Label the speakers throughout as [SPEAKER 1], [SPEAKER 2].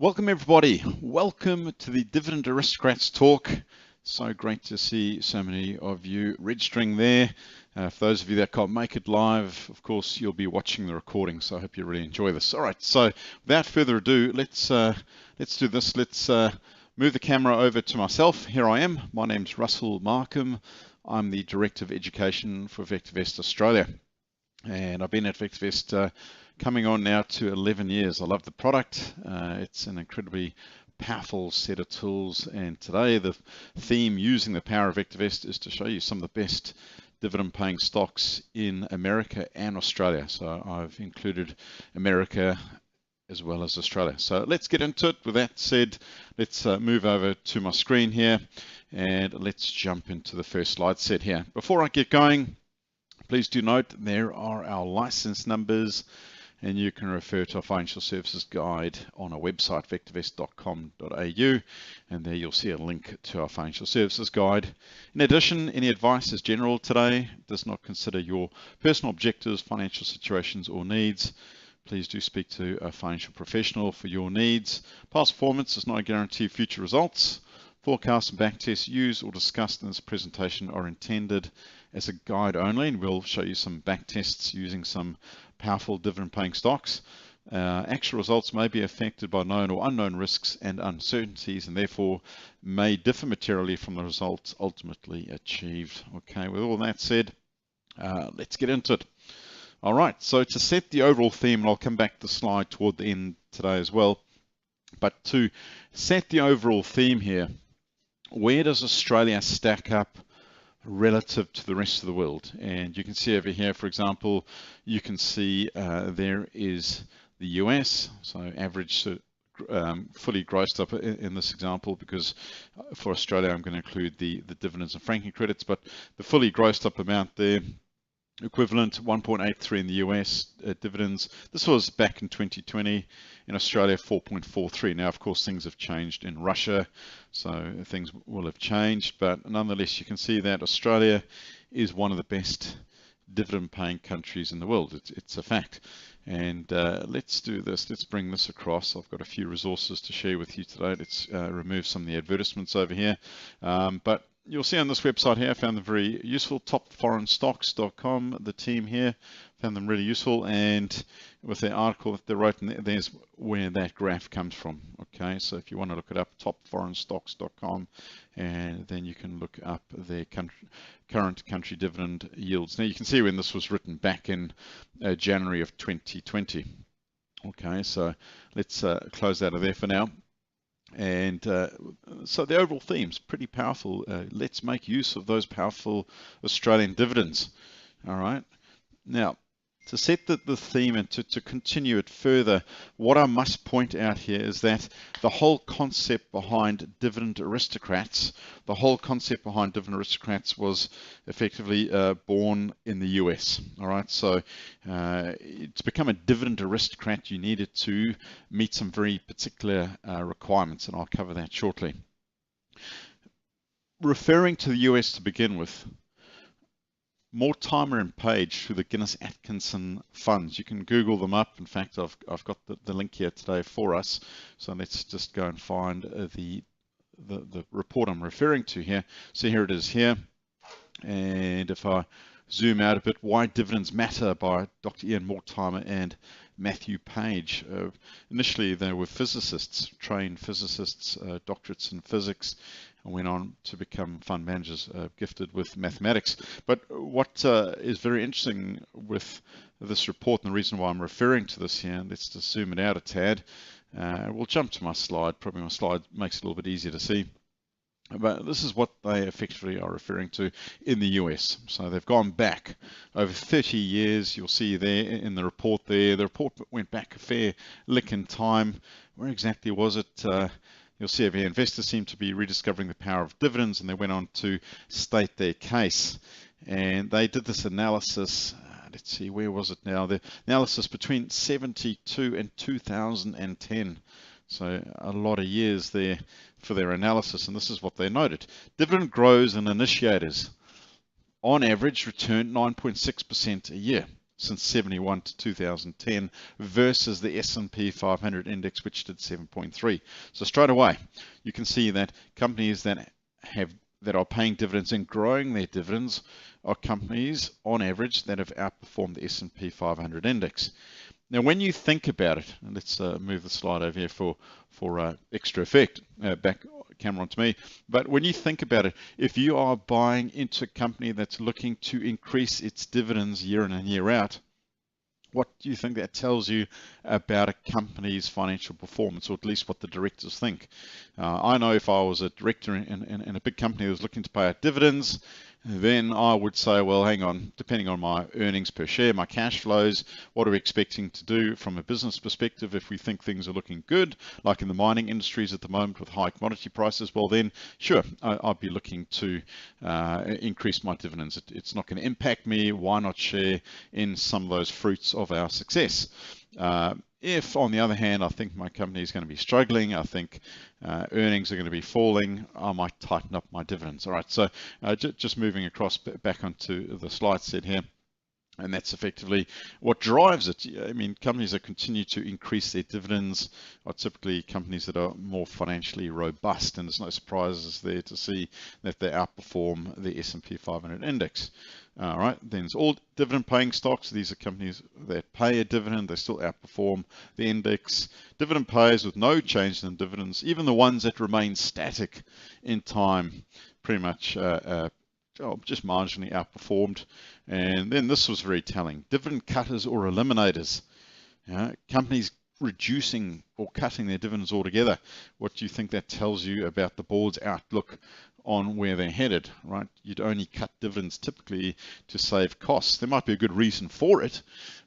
[SPEAKER 1] Welcome everybody. Welcome to the Dividend Aristocrats talk. So great to see so many of you registering there. For those of you that can't make it live, of course, you'll be watching the recording. So I hope you really enjoy this. All right. So without further ado, let's do this. Let's move the camera over to myself. Here I am. My name's Russell Markham. I'm the Director of Education for VectorVest Australia, and I've been at VectorVest coming on now to 11 years. I love the product. It's an incredibly powerful set of tools, and today the theme using the power of VectorVest is to show you some of the best dividend paying stocks in America and Australia. So I've included America as well as Australia. So let's get into it. With that said, let's move over to my screen here and let's jump into the first slide set here. Before I get going, please do note there are our license numbers, and you can refer to our financial services guide on our website, vectorvest.com.au, and there you'll see a link to our financial services guide. In addition, any advice is general today, does not consider your personal objectives, financial situations, or needs. Please do speak to a financial professional for your needs. Past performance is not a guarantee of future results. Forecasts and backtests used or discussed in this presentation are intended as a guide only, and we'll show you some backtests using some powerful dividend paying stocks. Actual results may be affected by known or unknown risks and uncertainties, and therefore may differ materially from the results ultimately achieved. Okay, with all that said, let's get into it. All right, so to set the overall theme, and I'll come back to the slide toward the end today as well, but to set the overall theme here, where does Australia stack up relative to the rest of the world? And you can see over here, for example, you can see there is the US, so average fully grossed up in this example, because for Australia I'm going to include the dividends and franking credits, but the fully grossed up amount there, equivalent 1.83 in the US dividends. This was back in 2020. In Australia, 4.43. Now, of course, things have changed in Russia, so things will have changed, but nonetheless, you can see that Australia is one of the best dividend paying countries in the world. It's a fact. And let's do this. Let's bring this across. I've got a few resources to share with you today. Let's remove some of the advertisements over here. But you'll see on this website here, I found them very useful, topforeignstocks.com, the team here, found them really useful, and with the article that they wrote, there's where that graph comes from. Okay, so if you want to look it up, topforeignstocks.com, and then you can look up their current country dividend yields. Now you can see when this was written back in January of 2020. Okay, so let's close out of there for now. And so the overall theme is pretty powerful. Let's make use of those powerful Australian dividends. All right. Now, to set the theme and to continue it further, what I must point out here is that the whole concept behind Dividend Aristocrats, was effectively born in the US. All right, so to become a Dividend Aristocrat, you needed to meet some very particular requirements, and I'll cover that shortly. Referring to the US to begin with, Mortimer and Page through the Guinness-Atkinson funds. You can Google them up. In fact, I've got the link here today for us. So let's just go and find the report I'm referring to here. So here it is here. And if I zoom out a bit, Why Dividends Matter by Dr. Ian Mortimer and Matthew Page. Initially, they were physicists, trained physicists, doctorates in physics, and went on to become fund managers, gifted with mathematics. But what is very interesting with this report, and the reason why I'm referring to this here, let's just zoom it out a tad. We'll jump to my slide. Probably my slide makes it a little bit easier to see. But this is what they effectively are referring to in the US. So they've gone back over 30 years. You'll see there in the report there. The report went back a fair lick in time. Where exactly was it? You'll see over here, investors seem to be rediscovering the power of dividends, and they went on to state their case. And they did this analysis. Let's see, where was it now? The analysis between 72 and 2010. So a lot of years there for their analysis, and this is what they noted. Dividend growers and initiators on average return 9.6% a year. since 71 to 2010 versus the S&P 500 index, which did 7.3. So straight away, you can see that companies that are paying dividends and growing their dividends are companies, on average, that have outperformed the S&P 500 index. Now, when you think about it, and let's move the slide over here for extra effect, back camera onto me. But when you think about it, if you are buying into a company that's looking to increase its dividends year in and year out, what do you think that tells you about a company's financial performance, or at least what the directors think? I know if I was a director in a big company that was looking to pay out dividends, then I would say, well, hang on, depending on my earnings per share, my cash flows, what are we expecting to do from a business perspective? If we think things are looking good, like in the mining industries at the moment with high commodity prices, well then, sure, I'll be looking to increase my dividends. It's not going to impact me. Why not share in some of those fruits of our success? If, on the other hand, I think my company is going to be struggling, I think earnings are going to be falling, I might tighten up my dividends. All right, so just moving across back onto the slide set here. And that's effectively what drives it. I mean, companies that continue to increase their dividends are typically companies that are more financially robust, and there's no surprises there to see that they outperform the S&P 500 index. All right, then there's all dividend paying stocks. These are companies that pay a dividend, they still outperform the index. Dividend payers with no change in dividends, even the ones that remain static in time, pretty much just marginally outperformed. And then this was very telling. Dividend cutters or eliminators. Companies reducing or cutting their dividends altogether. What do you think that tells you about the board's outlook on where they're headed, right? You'd only cut dividends typically to save costs. There might be a good reason for it,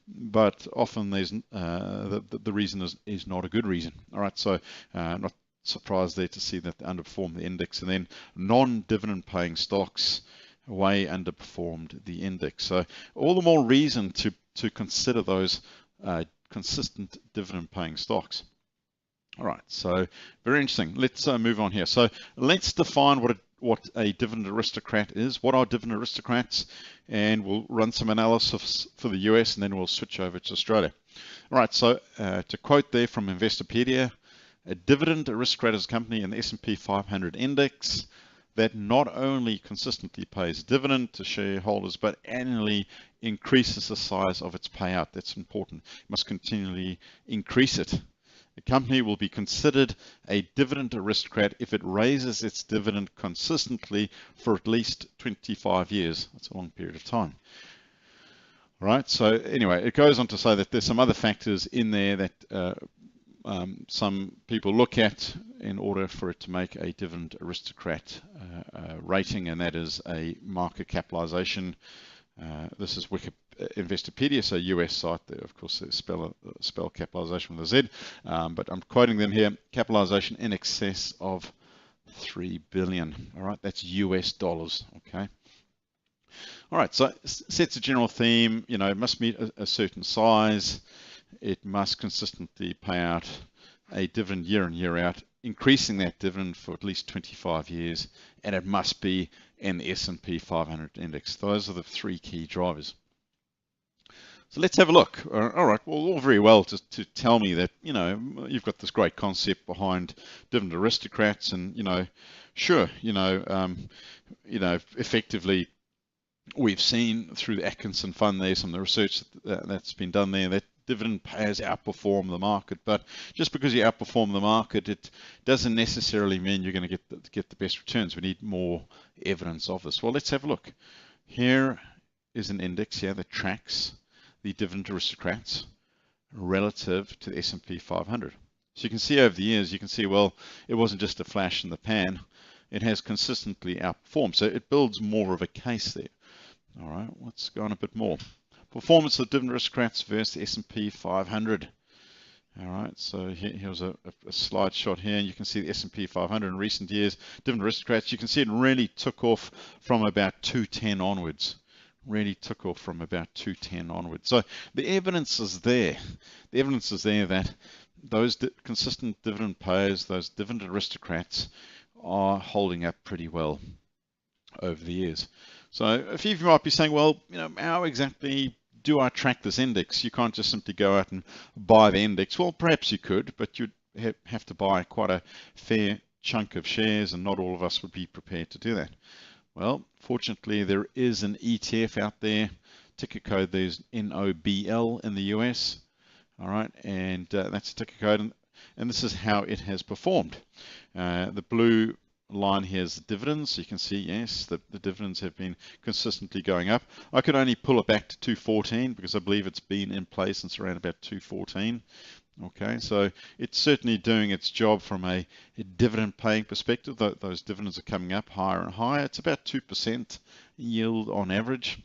[SPEAKER 1] but often there's the reason is not a good reason. All right, so not surprised there to see that they underperform the index. And then non-dividend paying stocks way underperformed the index. So all the more reason to consider those consistent dividend paying stocks. All right, so very interesting. Let's move on here. So let's define what a dividend aristocrat is. What are dividend aristocrats? And we'll run some analysis for the US, and then we'll switch over to Australia. All right, so to quote there from Investopedia, a dividend aristocrat is a company in the S&P 500 index that not only consistently pays dividend to shareholders, but annually increases the size of its payout. That's important. You must continually increase it. A company will be considered a dividend aristocrat if it raises its dividend consistently for at least 25 years. That's a long period of time. All right, so anyway, it goes on to say that there's some other factors in there that some people look at in order for it to make a dividend aristocrat rating, and that is a market capitalization. This is Investopedia, so US site there. Of course, they spell capitalization with a Z, but I'm quoting them here. Capitalization in excess of $3 billion. All right, that's US dollars. Okay. All right, so sets a general theme. You know, it must meet a certain size. It must consistently pay out a dividend year in, year out, increasing that dividend for at least 25 years, and it must be in the S&P 500 index. Those are the three key drivers. So let's have a look. All right, well, all very well to tell me that, you know, you've got this great concept behind dividend aristocrats, and, you know, sure, effectively, we've seen through the Atkinson Fund there, some of the research that's been done there, that dividend payers outperform the market. But just because you outperform the market, it doesn't necessarily mean you're going to get the best returns. We need more evidence of this. Well, let's have a look. Here is an index here that tracks the dividend aristocrats relative to the S&P 500. So you can see over the years, you can see, well, it wasn't just a flash in the pan. It has consistently outperformed. So it builds more of a case there. All right, let's go on a bit more. Performance of dividend aristocrats versus the S&P 500. All right, so here's a slide shot here, and you can see the S&P 500 in recent years. Dividend aristocrats, you can see it really took off from about 210 onwards. Really took off from about 210 onwards. So the evidence is there. The evidence is there that those consistent dividend payers, those dividend aristocrats, are holding up pretty well over the years. So a few of you might be saying, well, you know, how exactly do I track this index? You can't just simply go out and buy the index. Well, perhaps you could, but you'd have to buy quite a fair chunk of shares, and not all of us would be prepared to do that. Well, fortunately, there is an ETF out there. Ticker code there's NOBL in the US. All right, and that's a ticker code, and this is how it has performed. The blue line here is the dividends. So you can see, yes, the dividends have been consistently going up. I could only pull it back to 214 because I believe it's been in place since around about 214. Okay, so it's certainly doing its job from a dividend paying perspective. Those dividends are coming up higher and higher. It's about 2% yield on average.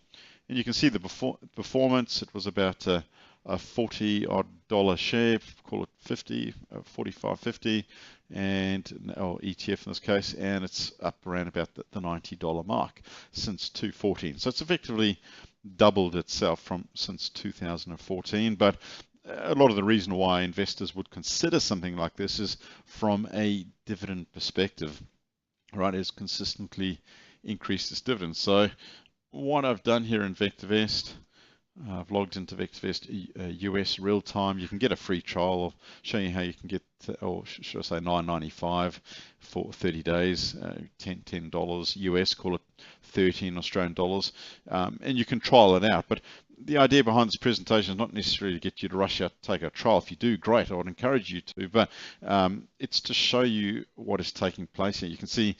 [SPEAKER 1] And you can see the performance. It was about a $40 share, call it 50, 45.50, and or ETF in this case, and it's up around about the $90 mark since 2014. So it's effectively doubled itself since 2014. But a lot of the reason why investors would consider something like this is from a dividend perspective, right? It's consistently increased its dividends. So what I've done here in VectorVest, I've logged into VectorVest US real time. You can get a free trial. I'll show you how you can get, or should I say $9.95 for 30 days, $10 US, call it 13 Australian dollars, and you can trial it out. But the idea behind this presentation is not necessarily to get you to rush out, take a trial. If you do, great, I would encourage you to, but it's to show you what is taking place here. You can see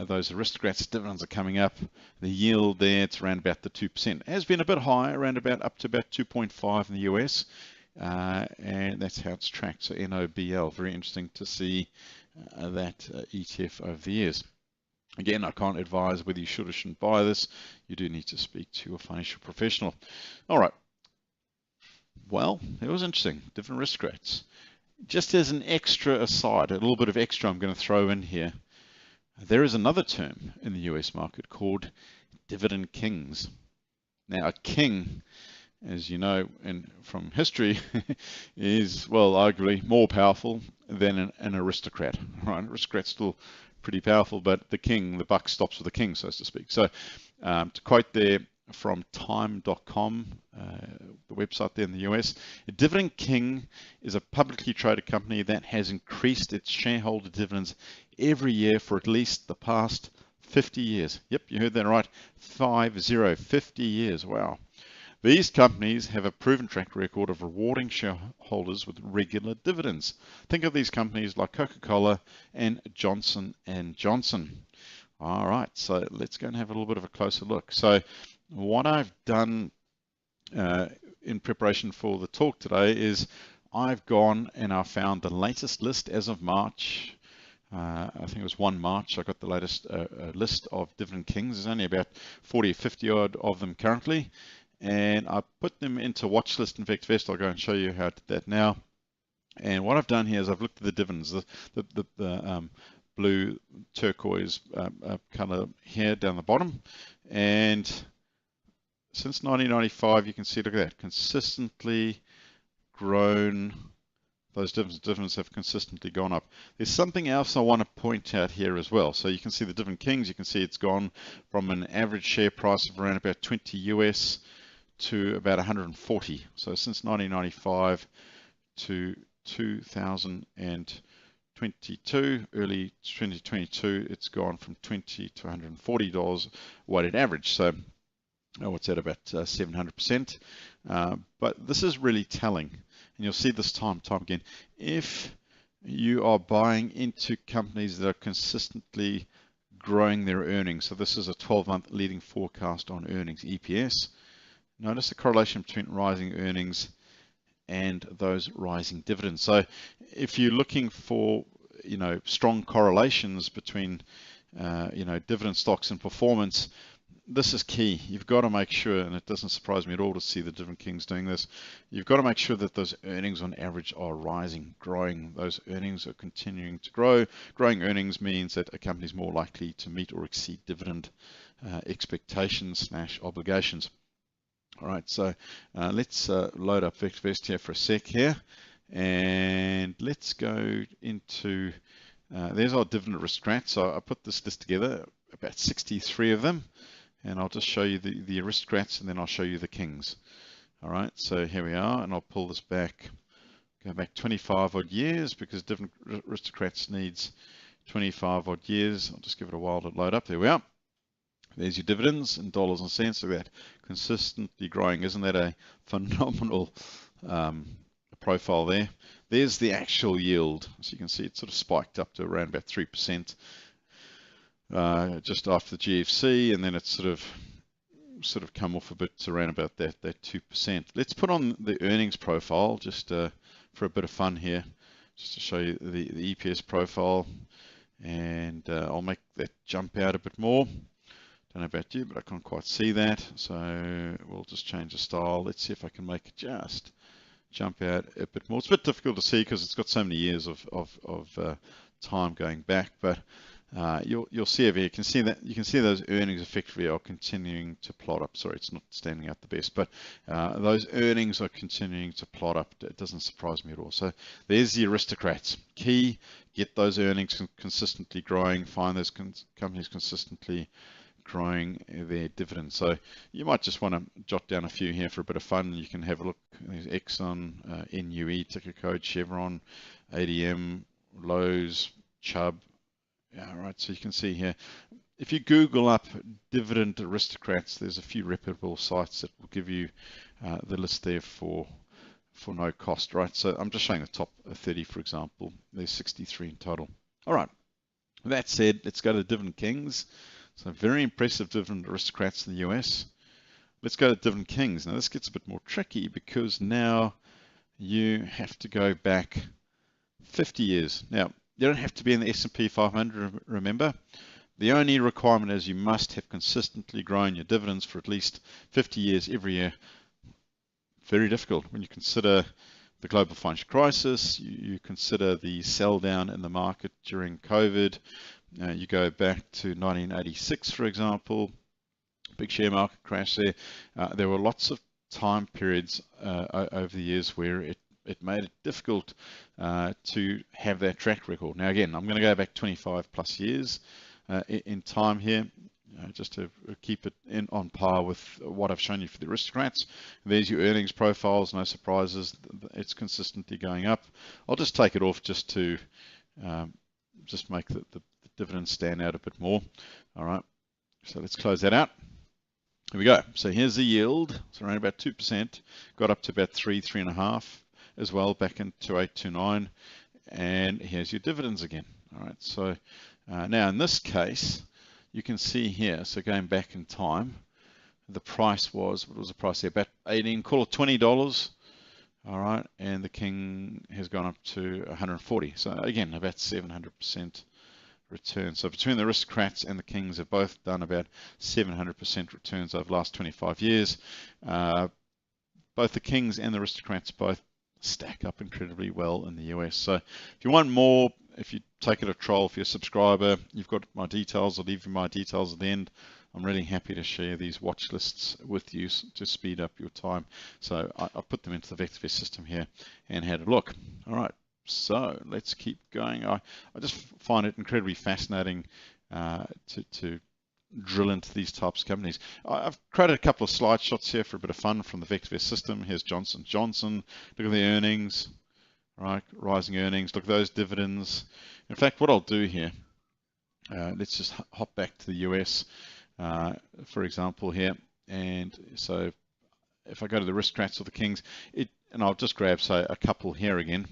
[SPEAKER 1] those Aristocrats dividends are coming up. The yield there, it's around about the 2%. It has been a bit higher, around about up to about 2.5 in the US, and that's how it's tracked. So NOBL, very interesting to see that ETF over the years. Again, I can't advise whether you should or shouldn't buy this. You do need to speak to a financial professional. All right. Well, it was interesting. Dividend Aristocrats. Just as an extra aside, a little bit of extra I'm going to throw in here. There is another term in the US market called dividend kings. Now, a king, as you know, and from history, is, well, arguably more powerful than an aristocrat. Right? Aristocrat's still pretty powerful, but the king, the buck stops with the king, so to speak. So to quote there from time.com, the website there in the US, a dividend king is a publicly traded company that has increased its shareholder dividends every year for at least the past 50 years. Yep, you heard that right. 50 years. Wow. These companies have a proven track record of rewarding shareholders with regular dividends. Think of these companies like Coca-Cola and Johnson & Johnson. All right, so let's go and have a little bit of a closer look. So what I've done in preparation for the talk today is I've gone and I've found the latest list as of March. I think it was 1 March. I got the latest list of dividend kings. There's only about 40 or 50 odd of them currently. And I put them into watch list in VectorVest. I'll go and show you how I did that now. And what I've done here is I've looked at the dividends, the blue turquoise color here down the bottom. And since 1995, you can see, look at that, consistently grown. Those dividends have consistently gone up. There's something else I want to point out here as well. So you can see the dividend kings. You can see it's gone from an average share price of around about 20 US to about 140. So since 1995 to 2022, early 2022, it's gone from 20 to $140 weighted average. So what's that, about 700%? But this is really telling, and you'll see this time again. If you are buying into companies that are consistently growing their earnings, so this is a 12-month leading forecast on earnings, EPS. Notice the correlation between rising earnings and those rising dividends. So if you're looking for, strong correlations between, dividend stocks and performance, this is key. You've got to make sure, and it doesn't surprise me at all to see the dividend kings doing this, you've got to make sure that those earnings on average are rising, growing. Those earnings are continuing to grow. Growing earnings means that a company is more likely to meet or exceed dividend expectations / obligations. All right, so let's load up VectorVest here for a sec here, and let's go into, there's our Dividend Aristocrats. So I put this list together, about 63 of them, and I'll just show you the Aristocrats, and then I'll show you the Kings. All right, so here we are, and I'll pull this back, go back 25 odd years, because Dividend Aristocrats needs 25 odd years. I'll just give it a while to load up. There we are. There's your dividends in dollars and cents. Look at that, consistently growing. Isn't that a phenomenal profile there? There's the actual yield. So you can see it sort of spiked up to around about 3% just after the GFC, and then it's sort of come off a bit to around about that 2%. Let's put on the earnings profile just for a bit of fun here, just to show you the EPS profile, and I'll make that jump out a bit more. Don't know about you, but I can't quite see that, so we'll just change the style. Let's see if I can make it just jump out a bit more. It's a bit difficult to see because it's got so many years of time going back, but you'll see over here. You can see those earnings effectively are continuing to plot up. Sorry, it's not standing out the best, but those earnings are continuing to plot up. It doesn't surprise me at all. So there's the aristocrats. Key, get those earnings consistently growing. Find those companies consistently growing their dividends. So you might just want to jot down a few here for a bit of fun. You can have a look. There's Exxon, NUE, ticker code, Chevron, ADM, Lowe's, Chubb. Yeah, right. So you can see here, if you Google up Dividend Aristocrats, there's a few reputable sites that will give you the list there for no cost, right? So I'm just showing the top 30, for example. There's 63 in total. All right. That said, let's go to Dividend Kings. So very impressive Dividend Aristocrats in the US. Let's go to Dividend Kings. Now this gets a bit more tricky because now you have to go back 50 years. Now, you don't have to be in the S&P 500, remember. The only requirement is you must have consistently grown your dividends for at least 50 years every year. Very difficult when you consider the global financial crisis, you consider the sell down in the market during COVID. You go back to 1986, for example, big share market crash there. There were lots of time periods over the years where it made it difficult to have that track record. Now again, I'm going to go back 25 plus years in time here, just to keep it on par with what I've shown you for the aristocrats. There's your earnings profiles, no surprises. It's consistently going up. I'll just take it off just to just make the dividends stand out a bit more. All right, so let's close that out. Here we go. So here's the yield. It's around about 2%. Got up to about 3.5 as well back in 2008-09. And here's your dividends again. All right. So now in this case, you can see here. So going back in time, the price was, what was the price there? About 18, call it $20. All right. And the king has gone up to 140. So again, about 700% return. So between the aristocrats and the kings have both done about 700% returns over the last 25 years. Both the kings and the aristocrats both stack up incredibly well in the US. So if you want more, if you take it a trial, if you're a subscriber, you've got my details. I'll leave you my details at the end. I'm really happy to share these watch lists with you to speed up your time. So I put them into the VectorVest system here and had a look. All right. So let's keep going. I just find it incredibly fascinating to drill into these types of companies. I've created a couple of slide shots here for a bit of fun from the VectorVest system. Here's Johnson & Johnson. Look at the earnings, right? Rising earnings. Look at those dividends. In fact, what I'll do here, let's just hop back to the US, for example here. And so if I go to the aristocrats or the kings, and I'll just grab, say, a couple here again.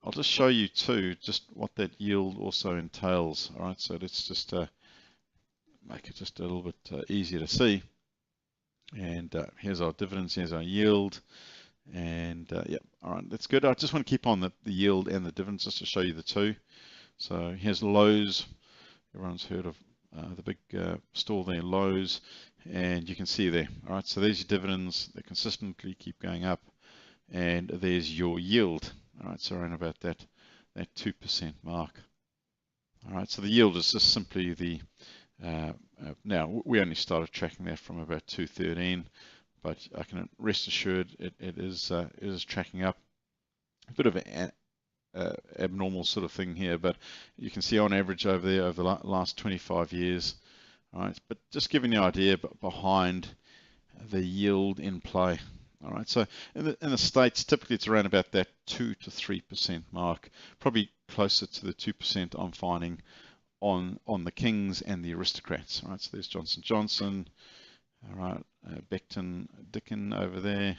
[SPEAKER 1] I'll just show you too, just what that yield also entails. All right, so let's just make it just a little bit easier to see. And here's our dividends, here's our yield. And yeah, all right, that's good. I just want to keep on the yield and the dividends just to show you the two. So here's Lowe's. Everyone's heard of the big store there, Lowe's. And you can see there. All right, so there's your dividends. They consistently keep going up. And there's your yield. All right, so around about that 2% mark. All right, so the yield is just simply the, now we only started tracking that from about 213, but I can rest assured it is tracking up. A bit of an abnormal sort of thing here, but you can see on average over there over the last 25 years. All right, but just giving you an idea behind the yield in play. All right, so in the States, typically it's around about that 2 to 3% mark, probably closer to the 2% I'm finding on the Kings and the Aristocrats. All right, so there's Johnson Johnson. All right, Becton Dickin over there.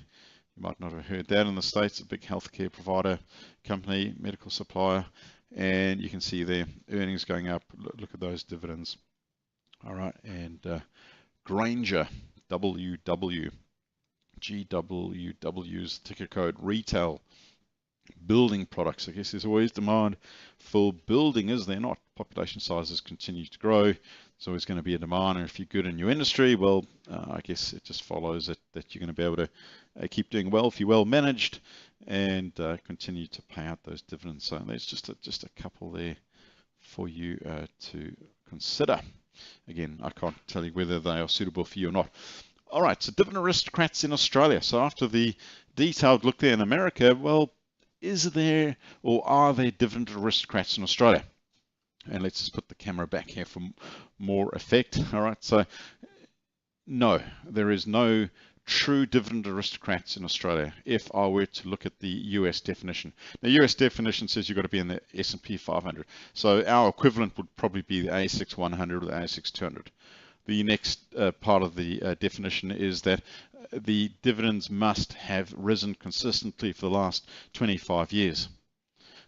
[SPEAKER 1] You might not have heard that in the States, a big healthcare provider company, medical supplier, and you can see their earnings going up. Look at those dividends. All right, and Granger, WW. GWW's ticker code, retail, building products. I guess there's always demand for building, is there not? Population sizes continue to grow. There's always going to be a demand, and if you're good in your industry, well, I guess it just follows that you're going to be able to keep doing well if you're well managed and continue to pay out those dividends. So there's just a couple there for you to consider. Again, I can't tell you whether they are suitable for you or not. All right, so Dividend Aristocrats in Australia. So after the detailed look there in America, well, is there or are there Dividend Aristocrats in Australia? And let's just put the camera back here for more effect. All right, so no, there is no true Dividend Aristocrats in Australia if I were to look at the US definition. The US definition says you've got to be in the S&P 500. So our equivalent would probably be the ASX 100 or the ASX 200. The next part of the definition is that the dividends must have risen consistently for the last 25 years.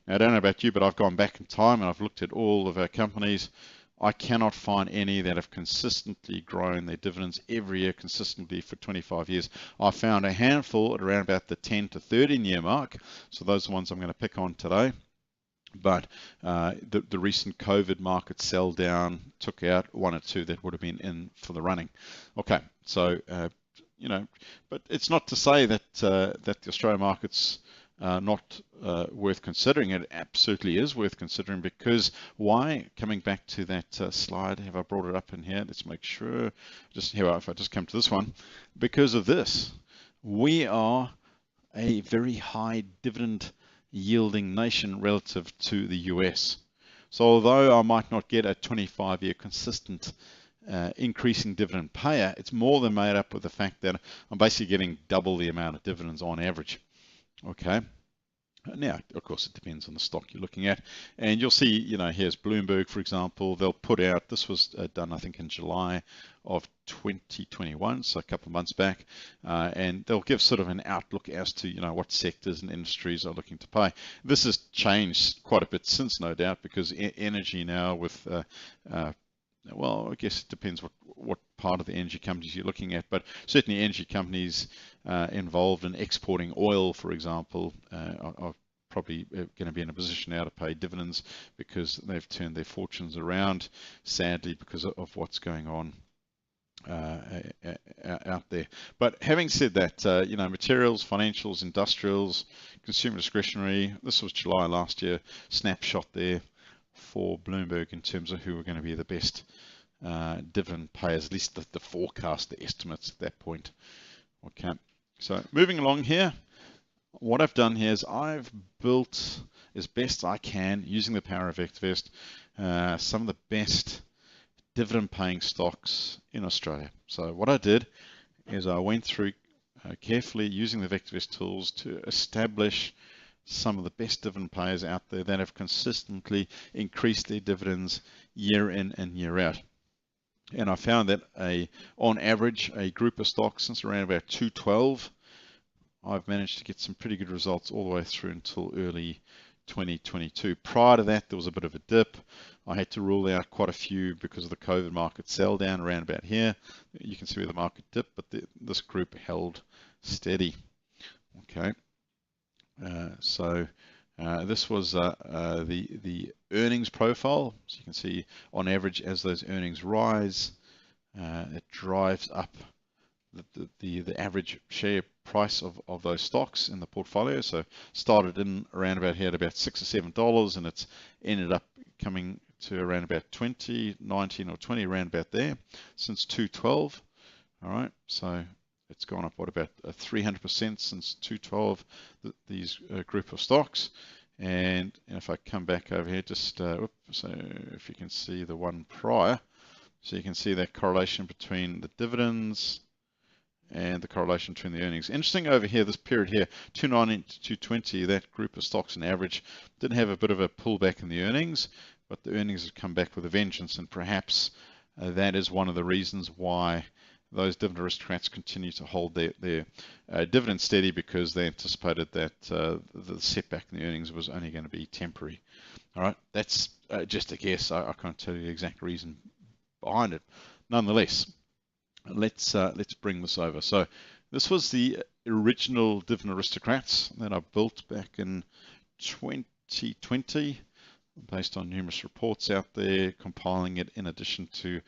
[SPEAKER 1] Now, I don't know about you, but I've gone back in time and I've looked at all of our companies. I cannot find any that have consistently grown their dividends every year consistently for 25 years. I found a handful at around about the 10 to 13 year mark. So those are the ones I'm going to pick on today. But the recent COVID market sell down took out one or two that would have been in for the running. Okay, so you know, but it's not to say that that the Australian market's not worth considering. It absolutely is worth considering, because why? Coming back to that slide, have I brought it up in here? Let's make sure. Just here, if I just come to this one, because of this, we are a very high dividend yielding nation relative to the US. So although I might not get a 25-year consistent increasing dividend payer, it's more than made up with the fact that I'm basically getting double the amount of dividends on average. Okay. Now, of course, it depends on the stock you're looking at. And you'll see, you know, here's Bloomberg, for example. They'll put out, this was done, I think, in July of 2021, so a couple of months back. And they'll give sort of an outlook as to, you know, what sectors and industries are looking to pay. This has changed quite a bit since, no doubt, because energy now with, well, I guess it depends what part of the energy companies you're looking at, but certainly energy companies involved in exporting oil, for example, are probably going to be in a position now to pay dividends because they've turned their fortunes around, sadly, because of what's going on out there. But having said that, you know, materials, financials, industrials, consumer discretionary, this was July last year, snapshot there for Bloomberg in terms of who are going to be the best dividend payers, at least the forecast, the estimates at that point. Okay, so moving along here, what I've done here is I've built as best I can, using the power of VectorVest, some of the best dividend paying stocks in Australia. So what I did is I went through carefully using the VectorVest tools to establish some of the best dividend payers out there that have consistently increased their dividends year in and year out. And I found that on average, a group of stocks since around about 2012, I've managed to get some pretty good results all the way through until early 2022. Prior to that, there was a bit of a dip. I had to rule out quite a few because of the COVID market sell down around about here. You can see where the market dipped, but this group held steady. Okay. So this was the earnings profile. So you can see on average, as those earnings rise, it drives up the average share price of those stocks in the portfolio. So started in around about here at about $6 or $7, and it's ended up coming to around about 20, 19 or 20, around about there since 2012. All right, so it's gone up, what, about 300% since 2012, these group of stocks. And if I come back over here, just so if you can see the one prior, so you can see that correlation between the dividends and the correlation between the earnings. Interesting over here, this period here, 290 to 220, that group of stocks on average didn't have a bit of a pullback in the earnings, but the earnings have come back with a vengeance, and perhaps that is one of the reasons why those dividend aristocrats continue to hold their dividend steady, because they anticipated that the setback in the earnings was only going to be temporary. All right, that's just a guess. I can't tell you the exact reason behind it. Nonetheless, let's bring this over. So this was the original Dividend Aristocrats that I built back in 2020, based on numerous reports out there, compiling it in addition to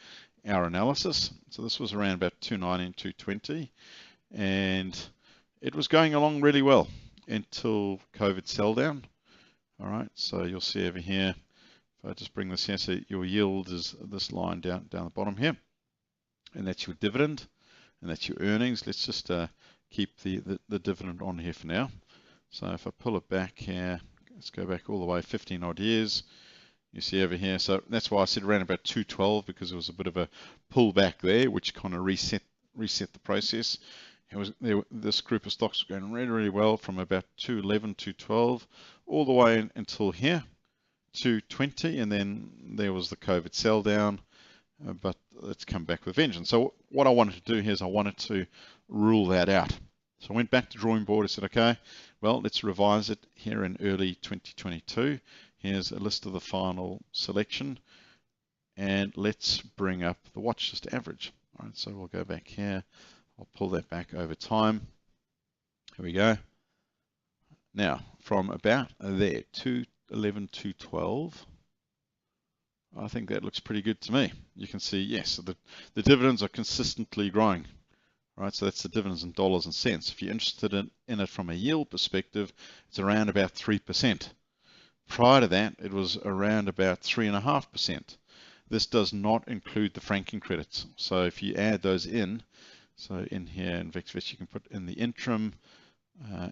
[SPEAKER 1] our analysis. So this was around about 290 and 220, and it was going along really well until COVID sell down. All right, so you'll see over here, if I just bring this here, so your yield is this line down the bottom here, and that's your dividend, and that's your earnings. Let's just keep the dividend on here for now. So if I pull it back here, let's go back all the way 15 odd years. You see over here, so that's why I said around about 212, because there was a bit of a pullback there, which kind of reset the process. This group of stocks were going really, really well from about 211, 212, all the way until here, 220, and then there was the COVID sell down, but it's come back with vengeance. So what I wanted to do here is I wanted to rule that out. So I went back to drawing board. I said, okay, well, let's revise it here in early 2022. Here's a list of the final selection, and let's bring up the watch list average. All right, so we'll go back here. I'll pull that back over time. Here we go. Now, from about there, 211, 212, I think that looks pretty good to me. You can see, yes, so the dividends are consistently growing. All right, so that's the dividends in dollars and cents. If you're interested in it from a yield perspective, it's around about 3%. Prior to that, it was around about 3.5%. This does not include the franking credits. So if you add those in, so in here in VectorVest, you can put in the interim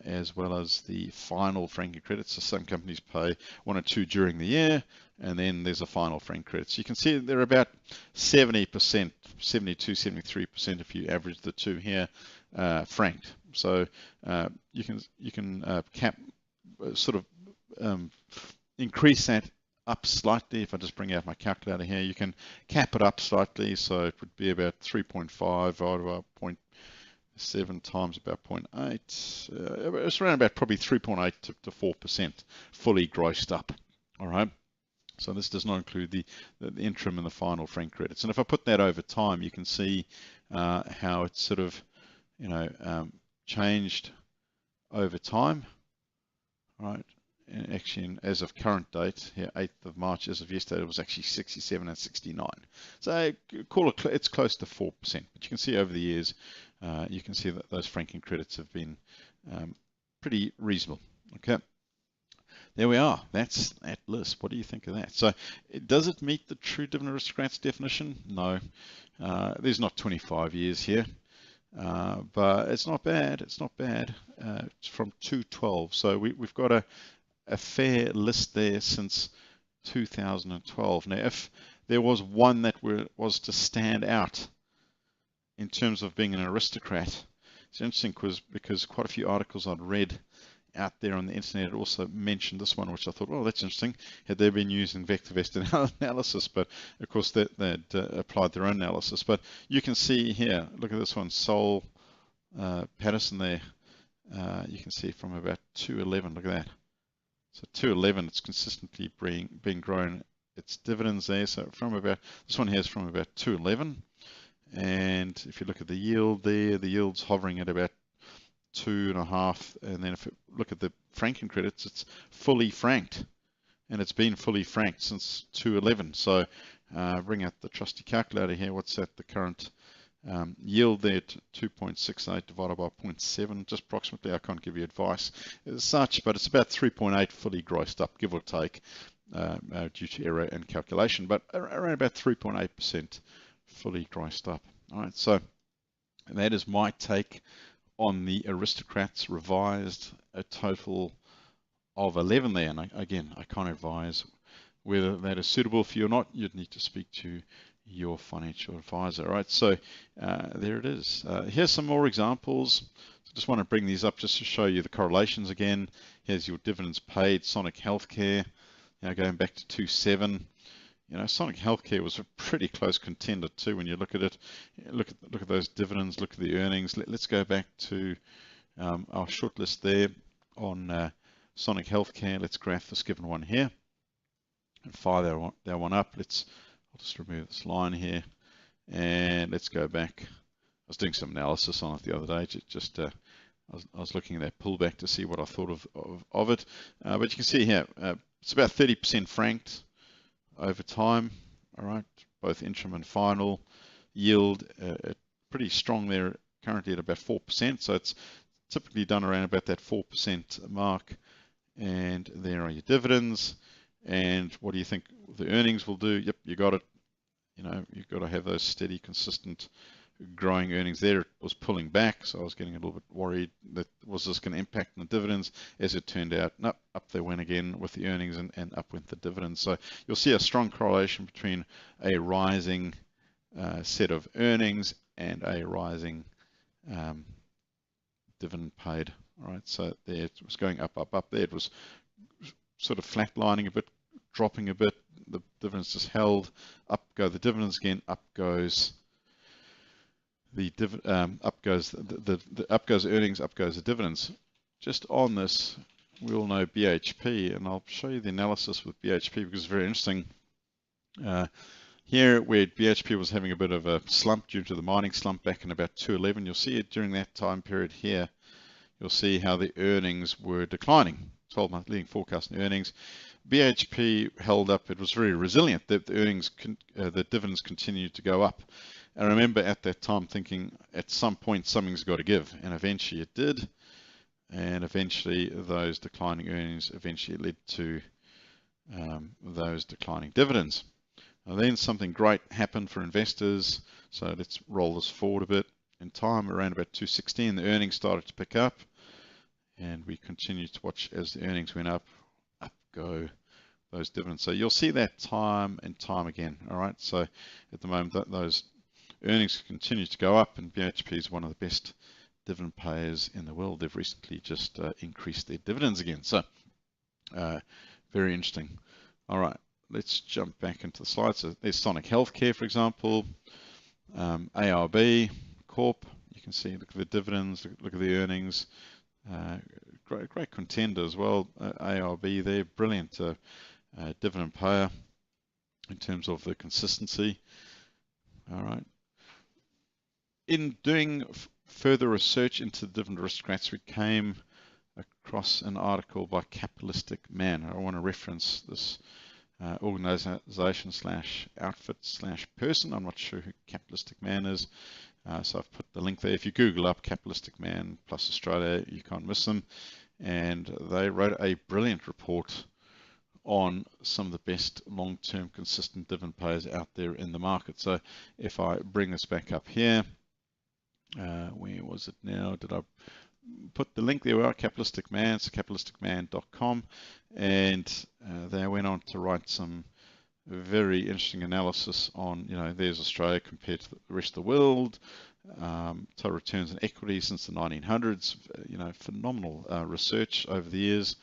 [SPEAKER 1] as well as the final franking credits. So some companies pay 1 or 2 during the year, and then there's a final franking credit. So you can see they're about 70%, 72, 73% if you average the two here, franked. So you can cap sort of increase that up slightly. If I just bring out my calculator here, you can cap it up slightly, so it would be about 3.5 out of 0.7 times about 0.8. It's around about probably 3.8 to 4% fully grossed up. All right. So this does not include the interim and the final frank credits. And if I put that over time, you can see how it's sort of, changed over time. All right. And actually, as of current date, here, 8th of March, as of yesterday, it was actually 67 and 69. So call it, it's close to 4%. But you can see over the years, you can see that those franking credits have been pretty reasonable. Okay, there we are. That's that list. What do you think of that? So does it meet the true Dividend Aristocrats definition? No. There's not 25 years here. But it's not bad. It's not bad. It's from 212. So we've got a fair list there since 2012. Now, if there was one that was to stand out in terms of being an aristocrat, it's interesting because quite a few articles I'd read out there on the internet also mentioned this one, which I thought, oh, that's interesting. Had they been using VectorVest analysis, but of course they'd applied their own analysis. But you can see here, look at this one, Sol Patterson there. You can see from about 211, look at that. So 211, it's consistently being grown. Its dividends there. So from about, this one here is from about 211. And if you look at the yield there, the yield's hovering at about 2.5, and then if you look at the franking credits, it's fully franked, and it's been fully franked since 2011. So bring out the trusty calculator here. What's that? The current yield there at 2.68 divided by 0.7, just approximately. I can't give you advice as such, but it's about 3.8 fully grossed up, give or take, due to error and calculation, but around about 3.8% fully grossed up. All right, so that is my take on the Aristocrats revised, a total of 11 there. And again, I can't advise whether that is suitable for you or not. You'd need to speak to your financial advisor. All right, so there it is. Here's some more examples. So just want to bring these up just to show you the correlations again. Here's your dividends paid, Sonic Healthcare, going back to 2.7. Sonic Healthcare was a pretty close contender too when you look at it. Look at those dividends, look at the earnings. Let's go back to our short list there on Sonic Healthcare. Let's graph this given one here and fire that one up. I'll just remove this line here and let's go back. I was doing some analysis on it the other day. I was looking at that pullback to see what I thought of it. But you can see here, it's about 30% franked over time. All right, both interim and final yield pretty strong there, currently at about 4%. So it's typically done around about that 4% mark. And there are your dividends. And what do you think the earnings will do? Yep, you got it. You've got to have those steady, consistent, growing earnings there. It was pulling back, so I was getting a little bit worried that was this going to impact on the dividends. As it turned out, no, up they went again with the earnings and up went the dividends. So you'll see a strong correlation between a rising set of earnings and a rising dividend paid. All right, so there it was going up there. It was sort of flatlining a bit, dropping a bit. The dividends just held. Up go the dividends again. Up goes the up goes earnings. Up goes the dividends. Just on this, we all know BHP, and I'll show you the analysis with BHP because it's very interesting. Here, where BHP was having a bit of a slump due to the mining slump back in about 2011, you'll see it during that time period here. You'll see how the earnings were declining. 12-month leading forecast and earnings. BHP held up. It was very resilient. The dividends continued to go up. I remember at that time thinking at some point something's got to give, and eventually it did. And eventually those declining earnings eventually led to those declining dividends. And then something great happened for investors. So let's roll this forward a bit in time. Around about 216, the earnings started to pick up. And we continued to watch as the earnings went up go those dividends. So you'll see that time and time again. All right. So at the moment, those earnings continue to go up, and BHP is one of the best dividend payers in the world. They've recently just increased their dividends again. So very interesting. All right. Let's jump back into the slides. So there's Sonic Healthcare, for example, ARB Corp. You can see, look at the dividends, look at the earnings. Great contender as well. ARB there, brilliant dividend payer in terms of the consistency. All right. In doing further research into the Dividend Aristocrats, we came across an article by Capitalistic Man. I want to reference this organization / outfit / person. I'm not sure who Capitalistic Man is. So I've put the link there. If you Google up Capitalistic Man plus Australia, you can't miss them. And they wrote a brilliant report on some of the best long-term consistent dividend payers out there in the market. So if I bring this back up here, where was it now? Did I put the link there? We are Capitalistic Man, so capitalisticman.com. And they went on to write some very interesting analysis on, there's Australia compared to the rest of the world, total returns on equity since the 1900s, phenomenal research over the years.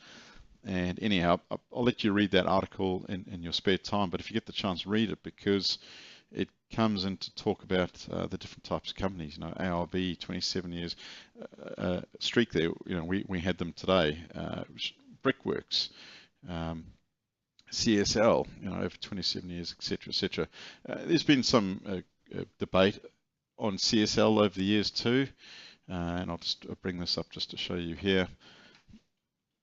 [SPEAKER 1] And anyhow, I'll let you read that article in your spare time, but if you get the chance, read it, because it comes in to talk about the different types of companies. ARB, 27 years streak there, we had them today, Brickworks, CSL, over 27 years, etc., etc. There's been some debate on CSL over the years too, and I'll just bring this up just to show you here.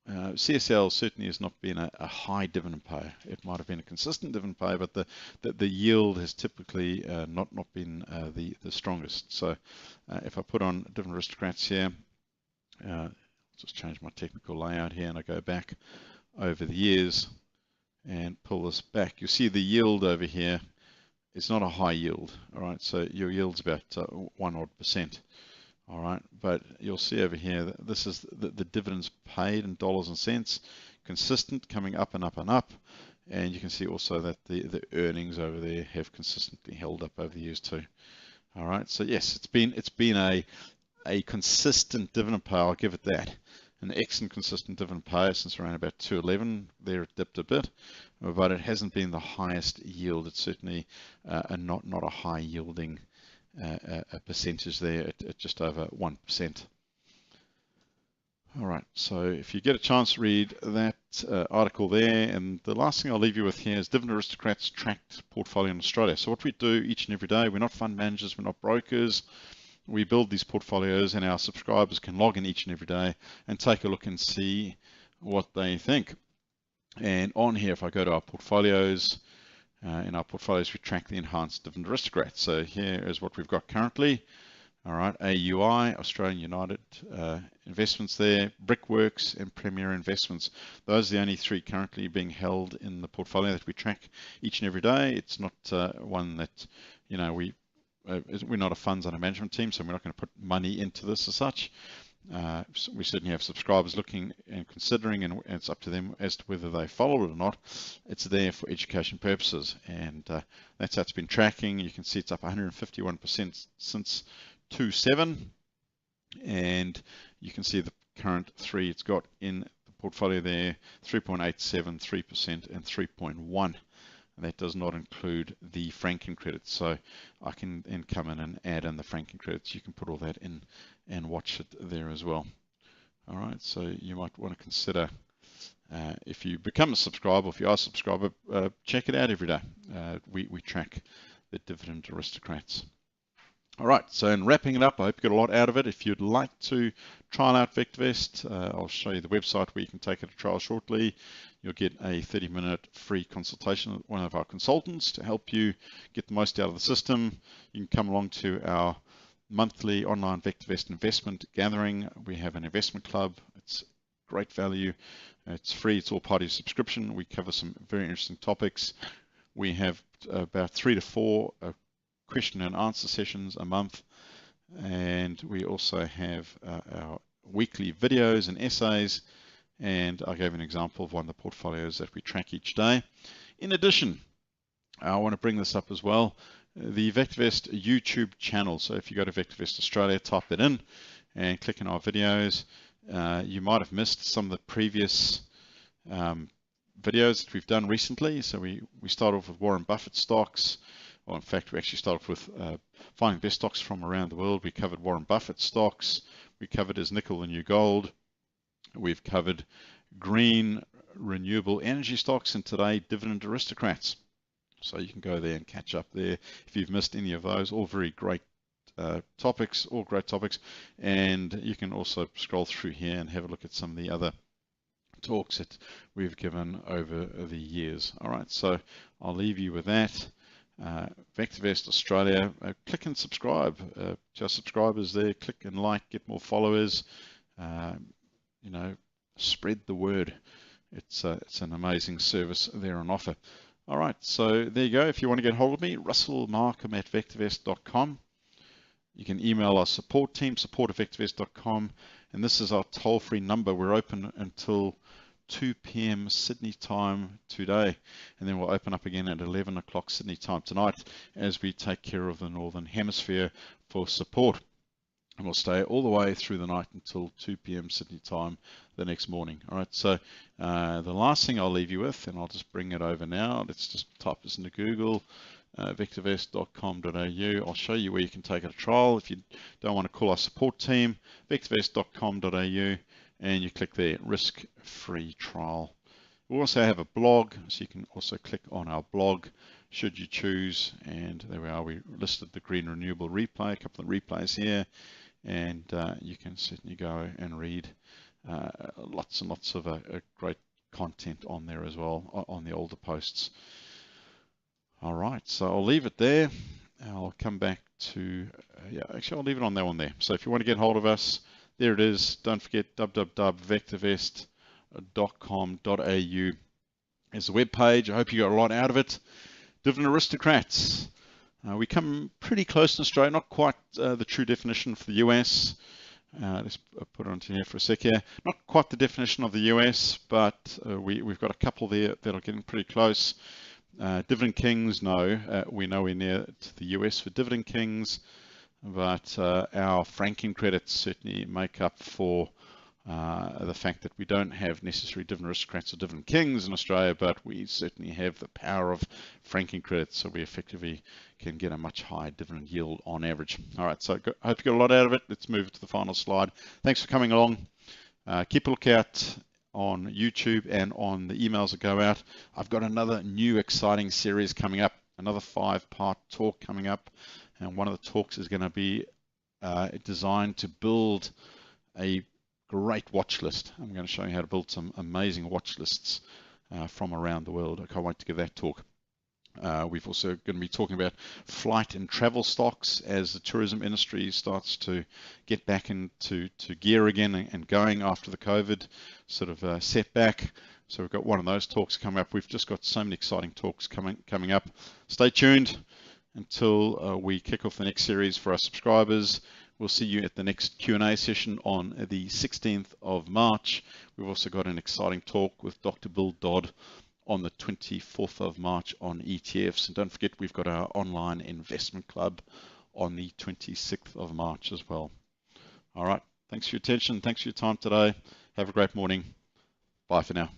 [SPEAKER 1] CSL certainly has not been a high dividend payer. It might have been a consistent dividend payer, but the yield has typically not been the strongest. So if I put on Dividend Aristocrats here, just change my technical layout here, and I go back over the years and pull this back, you see the yield over here. It's not a high yield, all right? So your yield's about 1% odd. All right, but you'll see over here that this is the dividends paid in dollars and cents, consistent, coming up and up and up. And you can see also that the earnings over there have consistently held up over the years too. All right, so yes, it's been a consistent dividend payer, I'll give it that. An excellent consistent dividend payer since around about 2011. There it dipped a bit, but it hasn't been the highest yield. It's certainly not a high yielding a percentage there at just over 1%. All right, so if you get a chance, read that article there. And the last thing I'll leave you with here is Dividend Aristocrats tracked portfolio in Australia. So what we do each and every day, we're not fund managers, we're not brokers. We build these portfolios, and our subscribers can log in each and every day and take a look and see what they think. And on here, if I go to our portfolios, in our portfolios, we track the enhanced Dividend Aristocrats. So here is what we've got currently. All right, AUI, Australian United Investments there, Brickworks and Premier Investments. Those are the only three currently being held in the portfolio that we track each and every day. It's not one that, you know, we're not a funds under management team, so we're not going to put money into this as such. So we certainly have subscribers looking and considering, and it's up to them as to whether they follow it or not. It's there for education purposes, and that's how it's been tracking. You can see it's up 151% since 2.7, and you can see the current three it's got in the portfolio there: 3.87, 3%, and 3.1. That does not include the franking credits, so I can then come in and add in the franking credits. You can put all that in and watch it there as well. All right, so you might want to consider, if you become a subscriber, if you are a subscriber, check it out every day. We track the Dividend Aristocrats. All right, so in wrapping it up, I hope you got a lot out of it. If you'd like to trial out VectorVest, I'll show you the website where you can take it a trial shortly. You'll get a 30-minute free consultation with one of our consultants to help you get the most out of the system. You can come along to our monthly online VectorVest investment gathering. We have an investment club. It's great value. It's free. It's all part of your subscription. We cover some very interesting topics. We have about 3 to 4 question and answer sessions a month, and we also have our weekly videos and essays, and I gave an example of one of the portfolios that we track each day. In addition, I want to bring this up as well, the VectorVest YouTube channel. So if you go to VectorVest Australia, type it in and click on our videos, you might have missed some of the previous videos that we've done recently. So we start off with Warren Buffett stocks. Well, in fact, we actually started with finding best stocks from around the world. We covered Warren Buffett stocks. We covered his nickel and new gold. We've covered green renewable energy stocks, and today Dividend Aristocrats. So you can go there and catch up there if you've missed any of those. All very great topics, all great topics. And you can also scroll through here and have a look at some of the other talks that we've given over the years. All right, so I'll leave you with that. VectorVest Australia, click and subscribe to our subscribers there. Click and like, get more followers. You know, spread the word. It's an amazing service there on offer. All right, so there you go. If you want to get hold of me, russellmarkham@vectorvest.com. You can email our support team, support@vectorvest.com, and this is our toll-free number. We're open until 2 p.m. Sydney time today, and then we'll open up again at 11 o'clock Sydney time tonight as we take care of the Northern Hemisphere for support. And we'll stay all the way through the night until 2 p.m. Sydney time the next morning. All right, so the last thing I'll leave you with, and I'll just bring it over now. Let's just type this into Google, vectorvest.com.au. I'll show you where you can take it a trial. If you don't want to call our support team, vectorvest.com.au. and you click there, risk-free trial. We also have a blog, so you can also click on our blog should you choose, and there we are. We listed the green renewable replay, a couple of replays here, and you can certainly go and read lots and lots of great content on there as well, on the older posts. All right, so I'll leave it there. I'll come back to, yeah, actually I'll leave it on that one there. So if you want to get hold of us, there it is. Don't forget www.vectorvest.com.au is the web page. I hope you got a lot out of it. Dividend Aristocrats. We come pretty close in Australia, not quite the true definition for the US. Let's put it onto here for a sec here. Not quite the definition of the US, but we've got a couple there that are getting pretty close. Dividend Kings, no, we're nowhere near to the US for Dividend Kings, but our franking credits certainly make up for the fact that we don't have necessary Dividend Aristocrats or Dividend Kings in Australia, but we certainly have the power of franking credits, so we effectively can get a much higher dividend yield on average. All right, so I hope you got a lot out of it. Let's move to the final slide. Thanks for coming along. Keep a lookout on YouTube and on the emails that go out. I've got another new exciting series coming up, another 5-part talk coming up, and one of the talks is going to be designed to build a great watch list. I'm going to show you how to build some amazing watch lists from around the world. I can't wait to give that talk. We've also going to be talking about flight and travel stocks as the tourism industry starts to get back into gear again and going after the COVID sort of setback. So we've got one of those talks coming up. We've just got so many exciting talks coming up. Stay tuned until we kick off the next series for our subscribers. We'll see you at the next Q&A session on the 16th of March. We've also got an exciting talk with Dr. Bill Dodd on the 24th of March on ETFs. And don't forget, we've got our online investment club on the 26th of March as well. All right. Thanks for your attention. Thanks for your time today. Have a great morning. Bye for now.